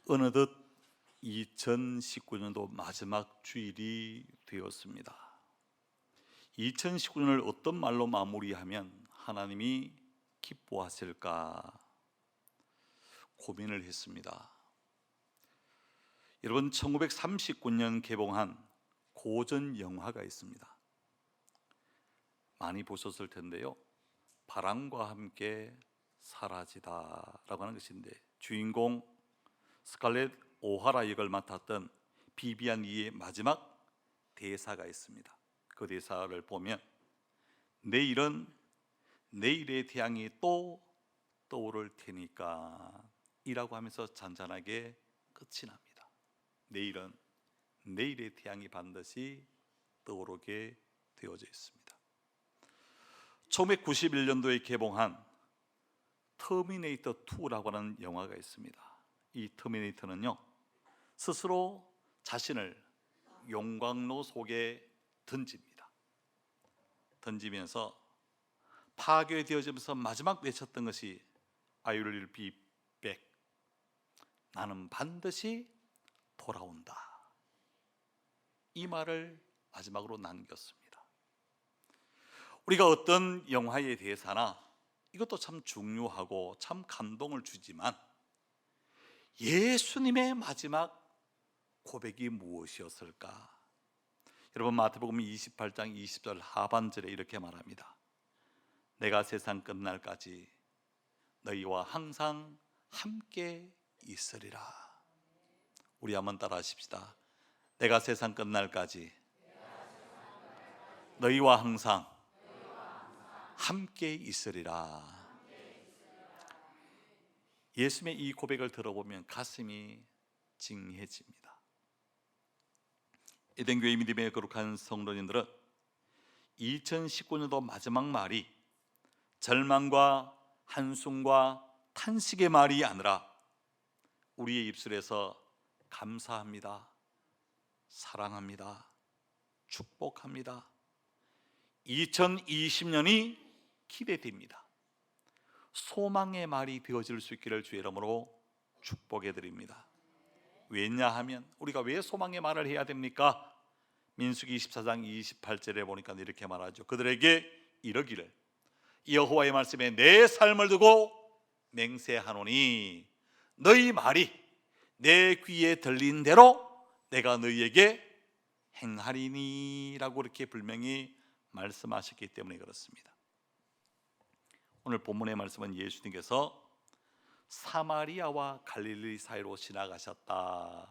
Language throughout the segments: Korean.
어느덧 2019년도 마지막 주일이 되었습니다. 2019년을 어떤 말로 마무리하면 하나님이 기뻐하실까 고민을 했습니다. 여러분, 1939년 개봉한 고전 영화가 있습니다. 많이 보셨을 텐데요. 바람과 함께 사라지다라고 하는 것인데, 주인공 스칼렛 오하라 역을 맡았던 비비안 리의 마지막 대사가 있습니다. 그 대사를 보면 내일은 내일의 태양이 또 떠오를 테니까 이라고 하면서 잔잔하게 끝이 납니다. 내일은 내일의 태양이 반드시 떠오르게 되어져 있습니다. 1991년도에 개봉한 터미네이터 2라고 하는 영화가 있습니다. 이 터미네이터는요, 스스로 자신을 용광로 속에 던지면서 파괴되어지면서 마지막 외쳤던 것이 I will be back, 나는 반드시 돌아온다, 이 말을 마지막으로 남겼습니다. 우리가 어떤 영화의 대사나 이것도 참 중요하고 참 감동을 주지만 예수님의 마지막 고백이 무엇이었을까? 여러분, 마태복음 28장 20절 하반절에 이렇게 말합니다. 내가 세상 끝날까지 너희와 항상 함께 있으리라. 우리 한번 따라 하십시다. 내가 세상 끝날까지 너희와 항상 함께 있으리라. 예수님의 이 고백을 들어보면 가슴이 찡해집니다. 에덴교회 믿음의 거룩한 성도님들은 2019년도 마지막 말이 절망과 한숨과 탄식의 말이 아니라 우리의 입술에서 감사합니다, 사랑합니다, 축복합니다, 2020년이 기대됩니다, 소망의 말이 되어질 수 있기를 주의 이름으로 축복해 드립니다. 왜냐하면 우리가 왜 소망의 말을 해야 됩니까? 민수기 24장 28절에 보니까 이렇게 말하죠. 그들에게 이르기를 여호와의 말씀에 내 삶을 두고 맹세하노니 너희 말이 내 귀에 들린 대로 내가 너희에게 행하리니 라고 이렇게 분명히 말씀하셨기 때문에 그렇습니다. 오늘 본문의 말씀은 예수님께서 사마리아와 갈릴리 사이로 지나가셨다라고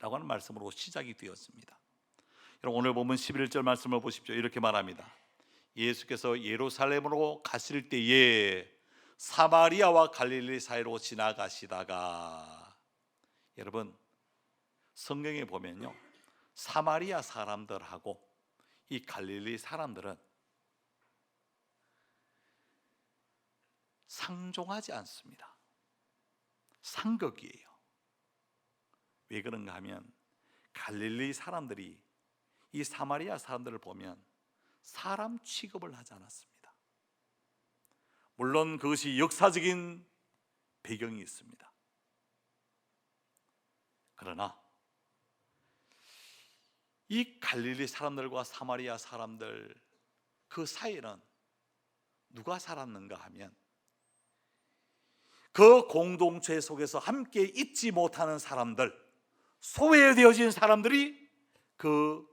하는 말씀으로 시작이 되었습니다. 여러분, 오늘 본문 11절 말씀을 보십시오. 이렇게 말합니다. 예수께서 예루살렘으로 가실 때에 사마리아와 갈릴리 사이로 지나가시다가, 여러분, 성경에 보면요, 사마리아 사람들하고 이 갈릴리 사람들은 상종하지 않습니다. 상극이에요. 왜 그런가 하면 갈릴리 사람들이 이 사마리아 사람들을 보면 사람 취급을 하지 않았습니다. 물론 그것이 역사적인 배경이 있습니다. 그러나 이 갈릴리 사람들과 사마리아 사람들 그 사이에는 누가 살았는가 하면 그 공동체 속에서 함께 있지 못하는 사람들, 소외되어진 사람들이 그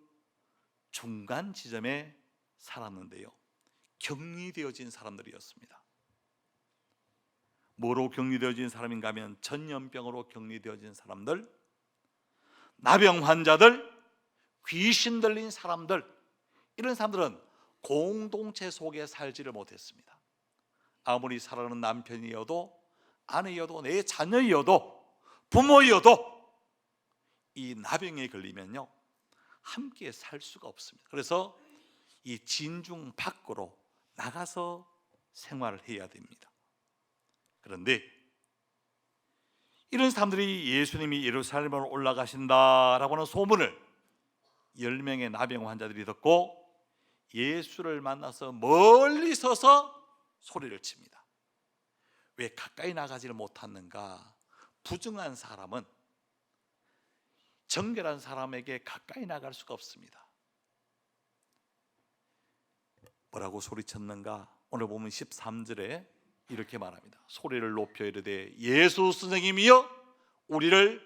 중간 지점에 살았는데요, 격리되어진 사람들이었습니다. 뭐로 격리되어진 사람인가 하면 전염병으로 격리되어진 사람들, 나병 환자들, 귀신 들린 사람들, 이런 사람들은 공동체 속에 살지를 못했습니다. 아무리 사랑하는 남편이어도 아내여도 내 자녀여도 부모여도 이 나병에 걸리면요 함께 살 수가 없습니다. 그래서 이 진중 밖으로 나가서 생활을 해야 됩니다. 그런데 이런 사람들이 예수님이 예루살렘으로 올라가신다라고 하는 소문을 10명의 나병 환자들이 듣고 예수를 만나서 멀리 서서 소리를 칩니다. 왜 가까이 나가지를 못하는가? 부정한 사람은 정결한 사람에게 가까이 나갈 수가 없습니다. 뭐라고 소리쳤는가? 오늘 보면 13절에 이렇게 말합니다. 소리를 높여 이르되 예수 선생님이여 우리를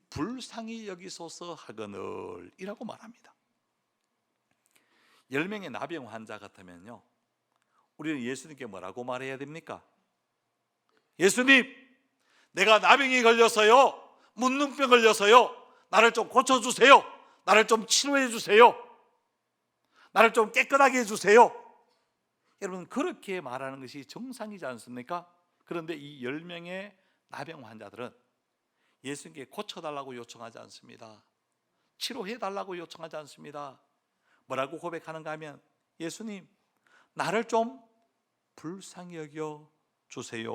불쌍히 여기소서 하거늘 이라고 말합니다. 10명의 나병 환자 같으면요, 우리는 예수님께 뭐라고 말해야 됩니까? 예수님, 내가 나병이 걸려서요, 문둥병 걸려서요, 나를 좀 고쳐주세요. 나를 좀 치료해 주세요. 나를 좀 깨끗하게 해주세요. 여러분, 그렇게 말하는 것이 정상이지 않습니까? 그런데 이 10명의 나병 환자들은 예수님께 고쳐달라고 요청하지 않습니다. 치료해달라고 요청하지 않습니다. 뭐라고 고백하는가 하면, 예수님, 나를 좀 불쌍히 여겨 주세요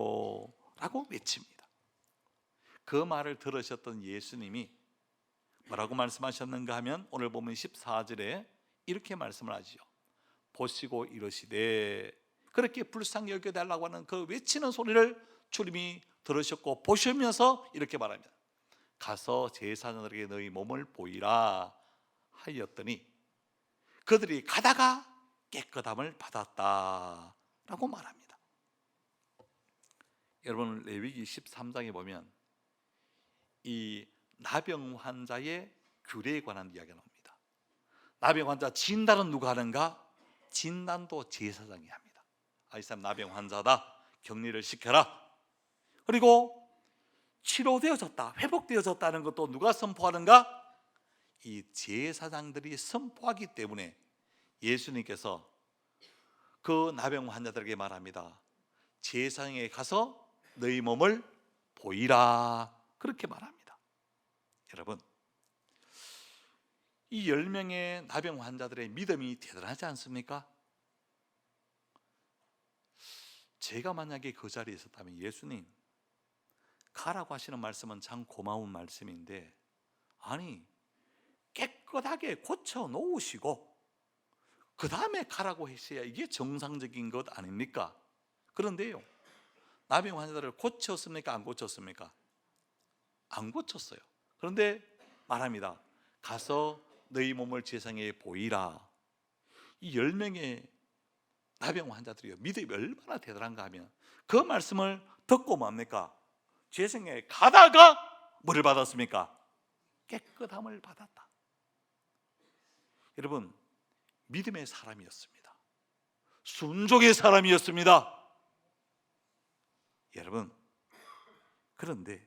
라고 외칩니다. 그 말을 들으셨던 예수님이 뭐라고 말씀하셨는가 하면, 오늘 보면 14절에 이렇게 말씀을 하지요. 보시고 이러시되, 그렇게 불쌍히 여겨달라고 하는 그 외치는 소리를 주님이 들으셨고 보시면서 이렇게 말합니다. 가서 제사장들에게 너희 몸을 보이라 하였더니 그들이 가다가 깨끗함을 받았다 라고 말합니다. 여러분, 레위기 13장에 보면 이 나병 환자의 규례에 관한 이야기가 나옵니다. 나병 환자 진단은 누가 하는가? 진단도 제사장이 합니다. 이 사람 나병 환자다, 격리를 시켜라. 그리고 치료되어졌다, 회복되어졌다는 것도 누가 선포하는가? 이 제사장들이 선포하기 때문에 예수님께서 그 나병 환자들에게 말합니다. 제사장에게 가서 너희 몸을 보이라, 그렇게 말합니다. 여러분, 이 10명의 나병 환자들의 믿음이 대단하지 않습니까? 제가 만약에 그 자리에 있었다면, 예수님, 가라고 하시는 말씀은 참 고마운 말씀인데, 아니, 깨끗하게 고쳐 놓으시고 그 다음에 가라고 했어야 이게 정상적인 것 아닙니까? 그런데요, 나병 환자들을 고쳤습니까? 안 고쳤습니까? 안 고쳤어요. 그런데 말합니다. 가서 너희 몸을 제사장에게 보이라. 이 10명의 나병 환자들이요, 믿음이 얼마나 대단한가 하면 그 말씀을 듣고 뭡니까? 제사장에게 가다가 뭐를 받았습니까? 깨끗함을 받았다. 여러분, 믿음의 사람이었습니다. 순종의 사람이었습니다. 여러분, 그런데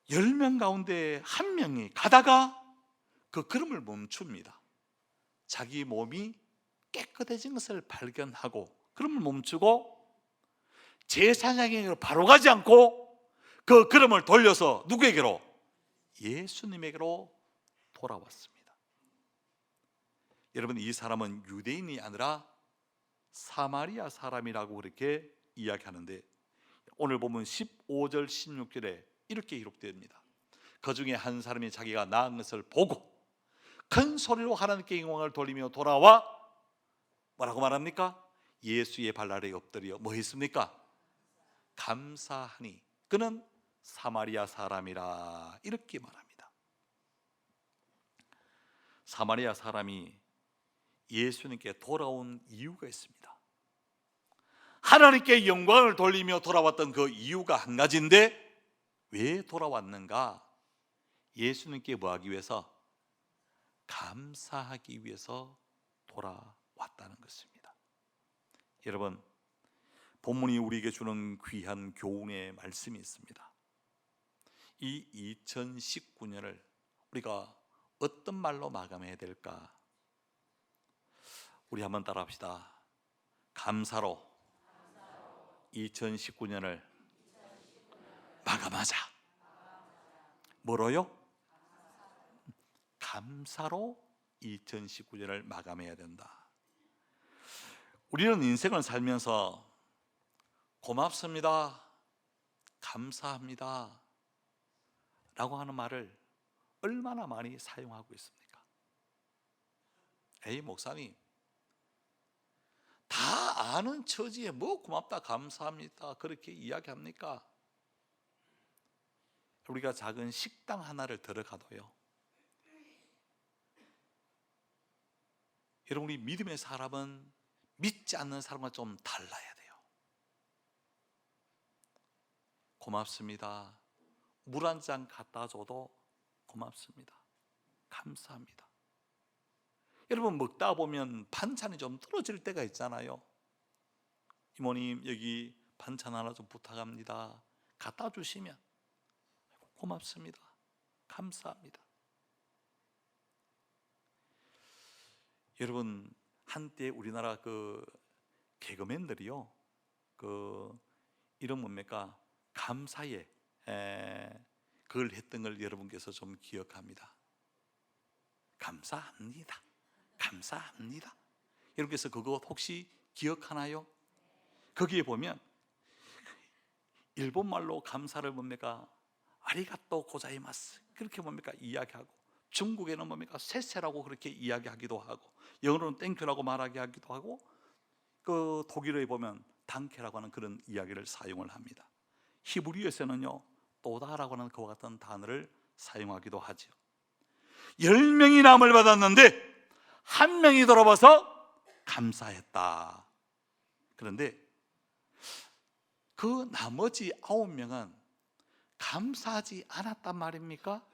10명 가운데 한 명이 가다가 그 걸음을 멈춥니다. 자기 몸이 깨끗해진 것을 발견하고 걸음을 멈추고 제사장에게로 바로 가지 않고 그 걸음을 돌려서 누구에게로? 예수님에게로 돌아왔습니다. 여러분, 이 사람은 유대인이 아니라 사마리아 사람이라고 그렇게 이야기하는데, 오늘 보면 15절 16절에 이렇게 기록됩니다. 그 중에 한 사람이 자기가 나은 것을 보고 큰 소리로 하나님께 영광을 돌리며 돌아와 뭐라고 말합니까? 예수의 발 아래에 엎드려 뭐 했습니까? 감사하니 그는 사마리아 사람이라, 이렇게 말합니다. 사마리아 사람이 예수님께 돌아온 이유가 있습니다. 하나님께 영광을 돌리며 돌아왔던 그 이유가 한 가지인데, 왜 돌아왔는가? 예수님께 뭐 하기 위해서? 감사하기 위해서 돌아왔다는 것입니다. 여러분, 본문이 우리에게 주는 귀한 교훈의 말씀이 있습니다. 이 2019년을 우리가 어떤 말로 마감해야 될까? 우리 한번 따라합시다. 감사로 2019년을 마감하자. 뭐로요? 감사로 2019년을 마감해야 된다. 우리는 인생을 살면서 고맙습니다, 감사합니다 라고 하는 말을 얼마나 많이 사용하고 있습니까? 에이, 목사님, 다 아는 처지에 뭐 고맙다 감사합니다 그렇게 이야기합니까? 우리가 작은 식당 하나를 들어가도요, 여러분, 우리 믿음의 사람은 믿지 않는 사람과 좀 달라야 돼요. 고맙습니다. 물 한 잔 갖다 줘도 고맙습니다. 감사합니다. 여러분, 먹다 보면 반찬이 좀 떨어질 때가 있잖아요. 이모님, 여기 반찬 하나 좀 부탁합니다. 갖다 주시면 고맙습니다. 감사합니다. 여러분, 한때 우리나라 그 개그맨들이요, 그 이름 뭡니까? 감사에 그걸 했던 걸 여러분께서 좀 기억합니다. 감사합니다. 감사합니다. 여러분께서 그거 혹시 기억하나요? 거기에 보면 일본말로 감사를 뭡니까? 아리가또 고자이마스 그렇게 뭡니까? 이야기하고, 중국에는 뭡니까? 세세라고 그렇게 이야기하기도 하고, 영어로는 땡큐라고 말하게 하기도 하고, 그 독일어에 보면 단케라고 하는 그런 이야기를 사용을 합니다. 히브리어에서는요, 또다라고 하는 그와 같은 단어를 사용하기도 하죠. 10명이 남을 받았는데 한 명이 돌아와서 감사했다. 그런데 그 나머지 9명은 감사하지 않았단 말입니까?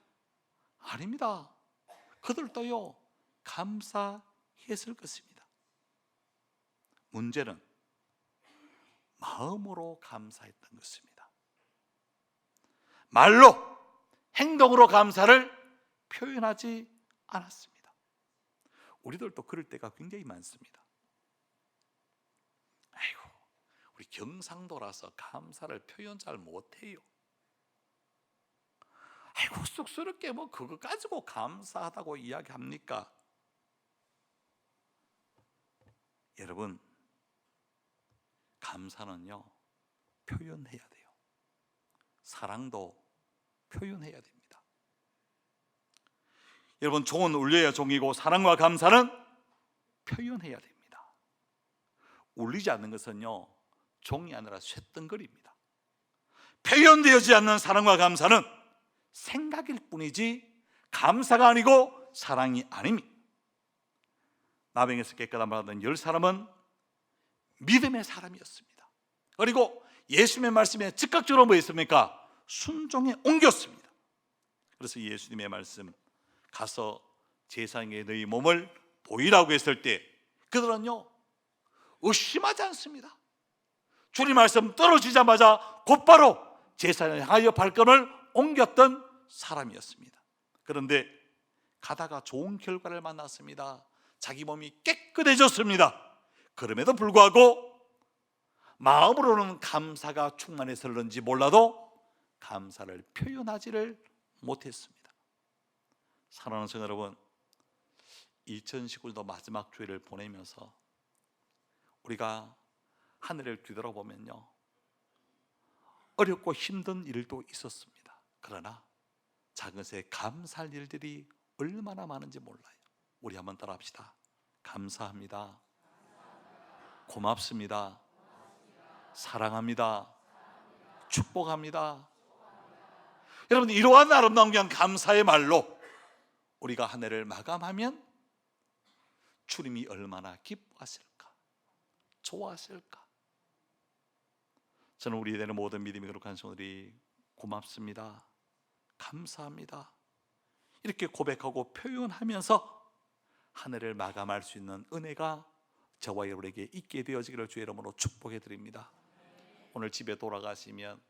아닙니다. 그들도요, 감사했을 것입니다. 문제는 마음으로 감사했던 것입니다. 말로, 행동으로 감사를 표현하지 않았습니다. 우리들도 그럴 때가 굉장히 많습니다. 아이고, 우리 경상도라서 감사를 표현 잘 못해요. 아이고, 쑥스럽게 뭐 그거 가지고 감사하다고 이야기합니까? 여러분, 감사는요, 표현해야 돼요. 사랑도 표현해야 됩니다. 여러분, 종은 울려야 종이고 사랑과 감사는 표현해야 됩니다. 울리지 않는 것은요, 종이 아니라 쇳덩거리입니다. 표현되지 않는 사랑과 감사는 생각일 뿐이지 감사가 아니고 사랑이 아닙니다. 나병에서 깨끗함을 받은 10사람은 믿음의 사람이었습니다. 그리고 예수님의 말씀에 즉각적으로 뭐 있습니까? 순종에 옮겼습니다. 그래서 예수님의 말씀, 가서 제사장에게 너희 몸을 보이라고 했을 때 그들은요, 의심하지 않습니다. 주님 말씀 떨어지자마자 곧바로 제사장을 향하여 발걸음을 옮겼던 사람이었습니다. 그런데 가다가 좋은 결과를 만났습니다. 자기 몸이 깨끗해졌습니다. 그럼에도 불구하고 마음으로는 감사가 충만해서는지 몰라도 감사를 표현하지를 못했습니다. 사랑하는 성도 여러분, 2019년도 마지막 주일을 보내면서 우리가 한 해를 뒤돌아보면요, 어렵고 힘든 일도 있었습니다. 그러나 작은 것에 감사할 일들이 얼마나 많은지 몰라요. 우리 한번 따라합시다. 감사합니다. 고맙습니다. 사랑합니다. 축복합니다. 여러분, 이러한 아름다운 그냥 감사의 말로 우리가 한 해를 마감하면 주님이 얼마나 기뻐하실까, 좋아하실까. 저는 우리 되는 모든 믿음이 거룩한 성도들이 고맙습니다, 감사합니다, 이렇게 고백하고 표현하면서 한 해를 마감할 수 있는 은혜가 저와 여러분에게 있게 되어지기를 주의 이름으로 축복해 드립니다. 오늘 집에 돌아가시면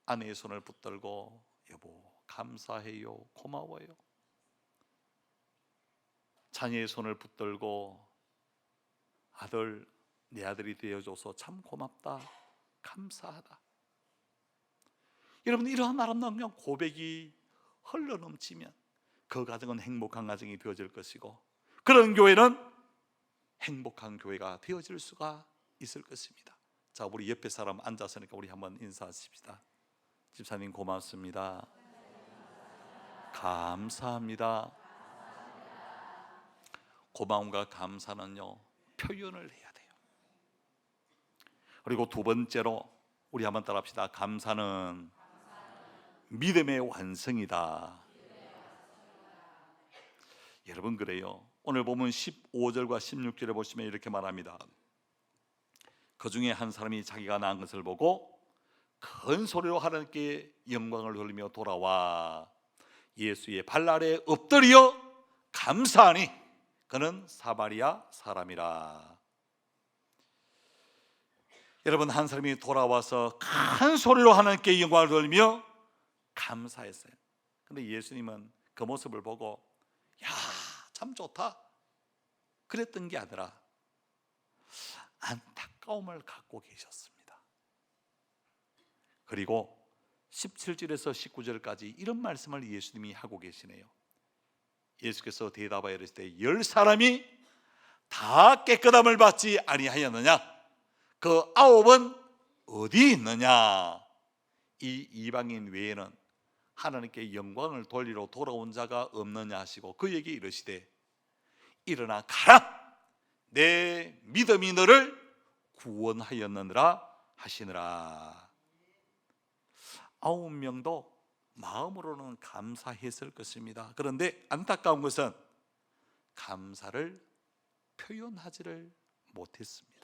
아내의 손을 붙들고 여보 감사해요, 고마워요. 자녀의 손을 붙들고 아들, 내 아들이 되어줘서 참 고맙다, 감사하다. 여러분, 이러한 아름다운 고백이 흘러넘치면 그 가정은 행복한 가정이 되어질 것이고, 그런 교회는 행복한 교회가 되어질 수가 있을 것입니다. 자, 우리 옆에 사람 앉았으니까 우리 한번 인사하십시다. 집사님 고맙습니다. 감사합니다. 고마움과 감사는요, 표현을 해야 돼요. 그리고 두 번째로 우리 한번 따라합시다. 감사는 믿음의 완성이다. 여러분, 그래요. 오늘 보면 15절과 16절에 보시면 이렇게 말합니다. 그 중에 한 사람이 자기가 낳은 것을 보고 큰 소리로 하나님께 영광을 돌리며 돌아와 예수의 발 아래 엎드려 감사하니 그는 사마리아 사람이라. 여러분, 한 사람이 돌아와서 큰 소리로 하나님께 영광을 돌리며 감사했어요. 근데 예수님은 그 모습을 보고 야, 참 좋다 그랬던 게 아니라 안타까움을 갖고 계셨습니다. 그리고 17절에서 19절까지 이런 말씀을 예수님이 하고 계시네요. 예수께서 대답하여 이르시되 10사람이 다 깨끗함을 받지 아니하였느냐? 그 9은 어디 있느냐? 이 이방인 외에는 하나님께 영광을 돌리러 돌아온 자가 없느냐 하시고 그에게 이르시되 일어나 가라, 내 믿음이 너를 구원하였느니라 하시느라. 9명도 마음으로는 감사했을 것입니다. 그런데 안타까운 것은 감사를 표현하지를 못했습니다.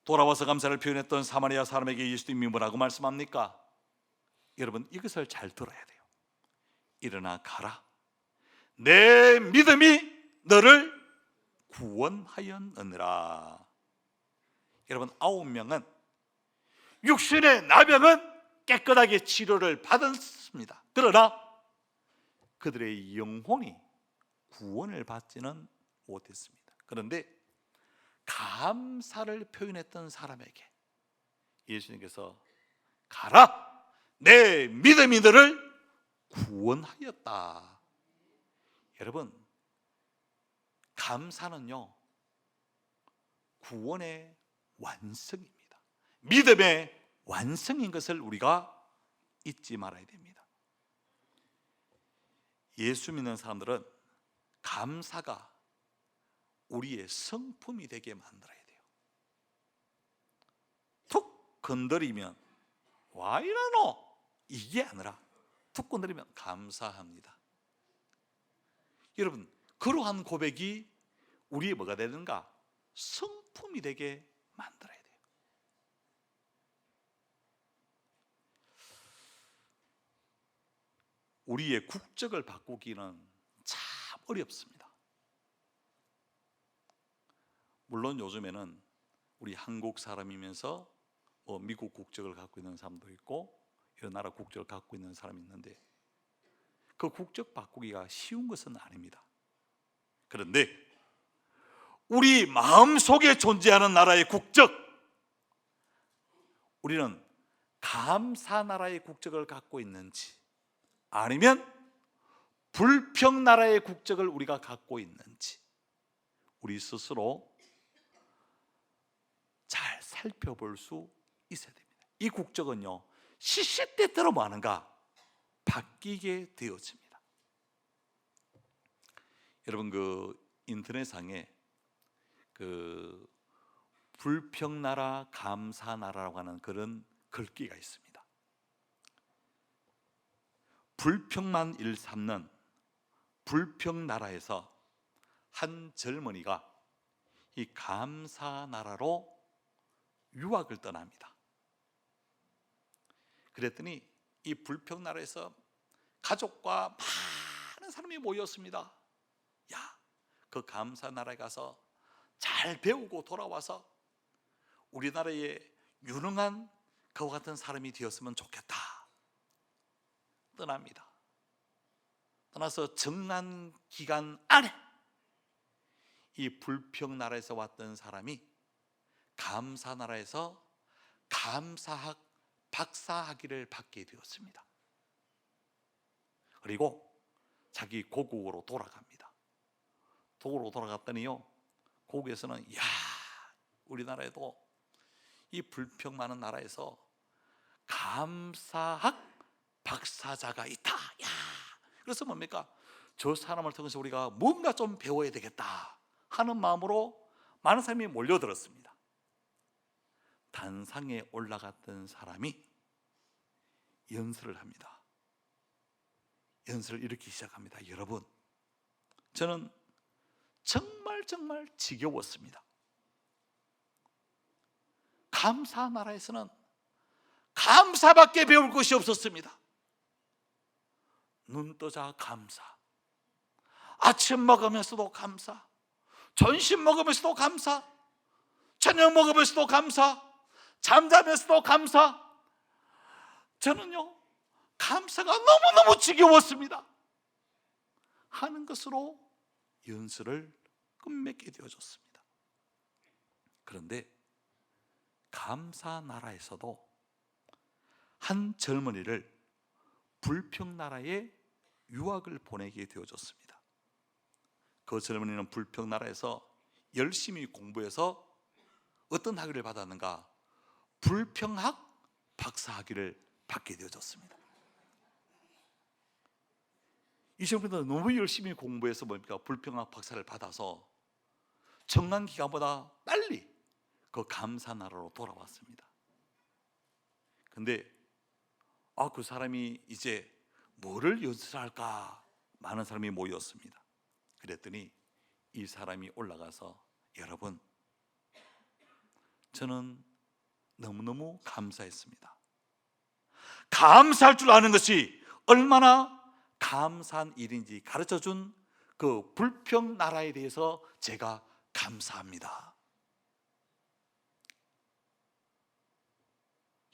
돌아와서 감사를 표현했던 사마리아 사람에게 예수님이 뭐라고 말씀합니까? 여러분, 이것을 잘 들어야 돼요. 일어나 가라, 내 믿음이 너를 구원하였느니라. 여러분, 9명은 육신의 나병은 깨끗하게 치료를 받았습니다. 그러나 그들의 영혼이 구원을 받지는 못했습니다. 그런데 감사를 표현했던 사람에게 예수님께서 가라, 내 믿음이 너를 구원하였다. 여러분, 감사는요 구원의 완성입니다. 믿음의 완성인 것을 우리가 잊지 말아야 됩니다. 예수 믿는 사람들은 감사가 우리의 성품이 되게 만들어야 돼요. 툭 건드리면 와 이러노? 이게 아니라 툭 건드리면 감사합니다. 여러분, 그러한 고백이 우리의 뭐가 되는가? 성품이 되게 만들어야 돼요. 우리의 국적을 바꾸기는 참 어렵습니다. 물론 요즘에는 우리 한국 사람이면서 미국 국적을 갖고 있는 사람도 있고 여러 나라 국적을 갖고 있는 사람이 있는데 그 국적 바꾸기가 쉬운 것은 아닙니다. 그런데 우리 마음속에 존재하는 나라의 국적, 우리는 감사 나라의 국적을 갖고 있는지 아니면 불평 나라의 국적을 우리가 갖고 있는지 우리 스스로 잘 살펴볼 수 있어야 됩니다. 이 국적은요 시시때때로 뭐 하는가? 바뀌게 되어집니다. 여러분, 그 인터넷상에 그 불평나라 감사나라라고 하는 그런 글귀가 있습니다. 불평만 일삼는 불평나라에서 한 젊은이가 이 감사나라로 유학을 떠납니다. 그랬더니 이 불평나라에서 가족과 많은 사람이 모였습니다. 야, 그 감사나라에 가서 잘 배우고 돌아와서 우리나라에 유능한 그와 같은 사람이 되었으면 좋겠다. 떠납니다. 떠나서 정한 기간 안에 이 불평나라에서 왔던 사람이 감사나라에서 감사학 박사학위를 받게 되었습니다. 그리고 자기 고국으로 돌아갑니다. 고국으로 돌아갔더니요 고국에서는 야, 우리나라에도 이 불평 많은 나라에서 감사학 박사자가 있다. 야, 그래서 뭡니까? 저 사람을 통해서 우리가 뭔가 좀 배워야 되겠다 하는 마음으로 많은 사람이 몰려들었습니다. 단상에 올라갔던 사람이 연설을 합니다. 연설을 이렇게 시작합니다. 여러분, 저는 정말 지겨웠습니다. 감사 나라에서는 감사밖에 배울 것이 없었습니다. 눈 뜨자 감사, 아침 먹으면서도 감사, 점심 먹으면서도 감사, 저녁 먹으면서도 감사, 잠자면서도 감사. 저는요, 감사가 너무너무 지겨웠습니다. 하는 것으로 연설을 끝맺게 되어졌습니다. 그런데 감사 나라에서도 한 젊은이를 불평 나라에 유학을 보내게 되어졌습니다. 그 젊은이는 불평 나라에서 열심히 공부해서 어떤 학위를 받았는가? 불평학 박사학위를 받게 되어졌습니다. 이 젊은이는 너무 열심히 공부해서 뭡니까? 불평학 박사를 받아서 정한 기간보다 빨리 그 감사 나라로 돌아왔습니다. 근데 그 사람이 이제 뭐를 연설할까? 많은 사람이 모였습니다. 그랬더니 이 사람이 올라가서, 여러분, 저는 너무너무 감사했습니다. 감사할 줄 아는 것이 얼마나 감사한 일인지 가르쳐준 그 불평 나라에 대해서 제가 감사합니다.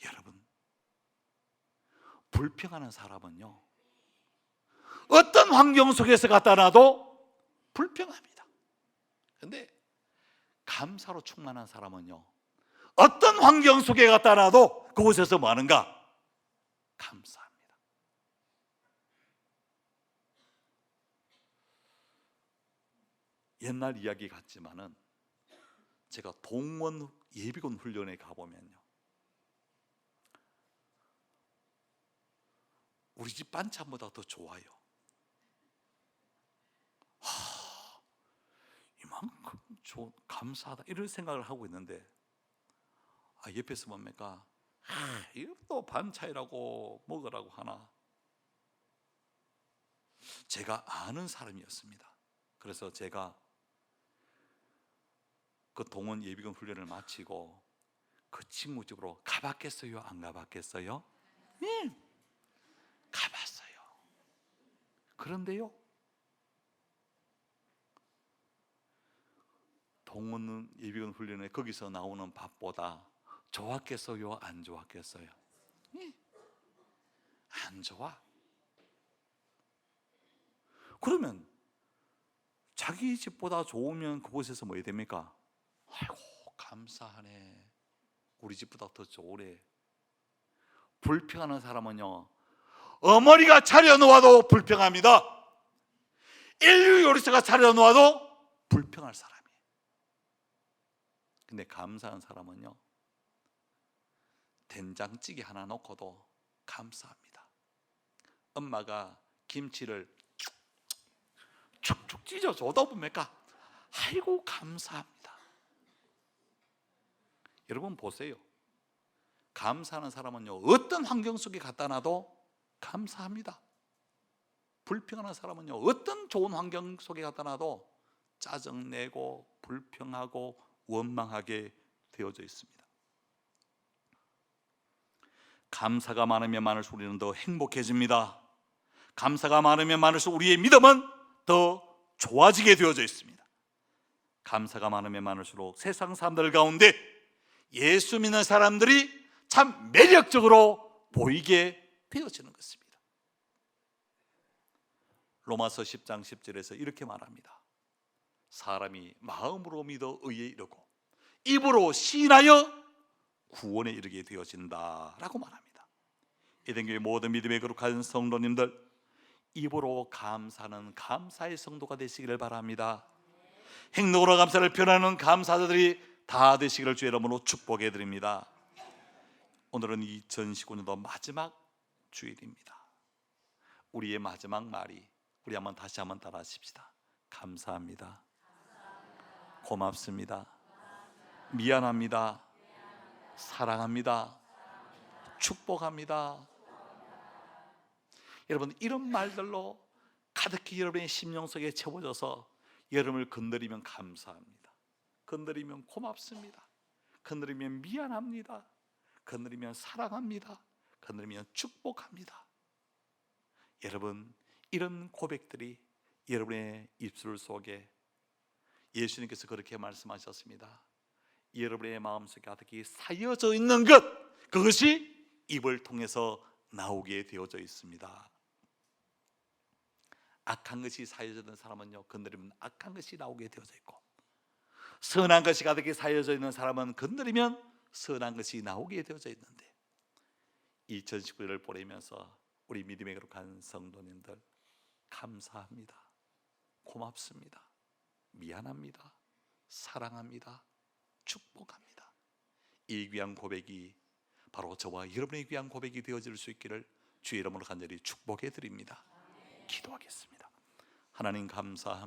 여러분, 불평하는 사람은요, 어떤 환경 속에서 갖다 놔도 불평합니다. 그런데 감사로 충만한 사람은요, 어떤 환경 속에 갖다 놔도 그곳에서 뭐 하는가? 감사합니다. 옛날 이야기 같지만은 제가 동원 예비군 훈련에 가보면요, 우리 집 반찬보다 더 좋아요. 이만큼 감사하다 이런 생각을 하고 있는데, 옆에서 뭡니까? 이것도 반찬이라고 먹으라고 하나? 제가 아는 사람이었습니다. 그래서 제가 그 동원 예비군 훈련을 마치고 그 친구 집으로 가봤겠어요? 안 가봤겠어요? 네, 가봤어요. 그런데요, 동원 예비군 훈련에 거기서 나오는 밥보다 좋았겠어요? 안 좋았겠어요? 네, 안 좋아. 그러면 자기 집보다 좋으면 그곳에서 뭐 해야 됩니까? 아이고, 감사하네, 우리 집보다 더 좋으래. 불평하는 사람은요, 어머니가 차려놓아도 불평합니다. 인류 요리사가 차려놓아도 불평할 사람이에요. 근데 감사한 사람은요, 된장찌개 하나 놓고도 감사합니다. 엄마가 김치를 축축 찢어줘도 뭡니까? 아이고, 감사합니다. 여러분 보세요. 감사하는 사람은요, 어떤 환경 속에 갖다 놔도 감사합니다. 불평하는 사람은요, 어떤 좋은 환경 속에 갖다 놔도 짜증내고 불평하고 원망하게 되어져 있습니다. 감사가 많으면 많을수록 우리는 더 행복해집니다. 감사가 많으면 많을수록 우리의 믿음은 더 좋아지게 되어져 있습니다. 감사가 많으면 많을수록 세상 사람들 가운데 예수 믿는 사람들이 참 매력적으로 보이게 되어지는 것입니다. 로마서 10장 10절에서 이렇게 말합니다. 사람이 마음으로 믿어 의에 이르고 입으로 시인하여 구원에 이르게 되어진다라고 말합니다. 에덴교회 모든 믿음의 거룩한 성도님들, 입으로 감사하는 감사의 성도가 되시기를 바랍니다. 행동으로 감사를 표현하는 감사자들이 다 되시기를 주의 이름으로 축복해 드립니다. 오늘은 2019년도 마지막 주일입니다. 우리의 마지막 말이, 우리 다시 한번 따라 하십시다. 감사합니다. 고맙습니다. 미안합니다. 사랑합니다. 축복합니다. 여러분, 이런 말들로 가득히 여러분의 심령 속에 채워져서 여러분을 건드리면 감사합니다. 건드리면 고맙습니다. 건드리면 미안합니다. 건드리면 사랑합니다. 건드리면 축복합니다. 여러분, 이런 고백들이 여러분의 입술 속에, 예수님께서 그렇게 말씀하셨습니다. 여러분의 마음속에 가득히 쌓여져 있는 것, 그것이 입을 통해서 나오게 되어져 있습니다. 악한 것이 쌓여져 있는 사람은요, 건드리면 악한 것이 나오게 되어져 있고, 선한 것이 가득히 쌓여져 있는 사람은 건드리면 선한 것이 나오게 되어져 있는데, 2019년을 보내면서 우리 믿음의 거룩한 성도님들, 감사합니다. 고맙습니다. 미안합니다. 사랑합니다. 축복합니다. 이 귀한 고백이 바로 저와 여러분의 귀한 고백이 되어질 수 있기를 주의 이름으로 간절히 축복해 드립니다. 기도하겠습니다. 하나님, 감사합니다.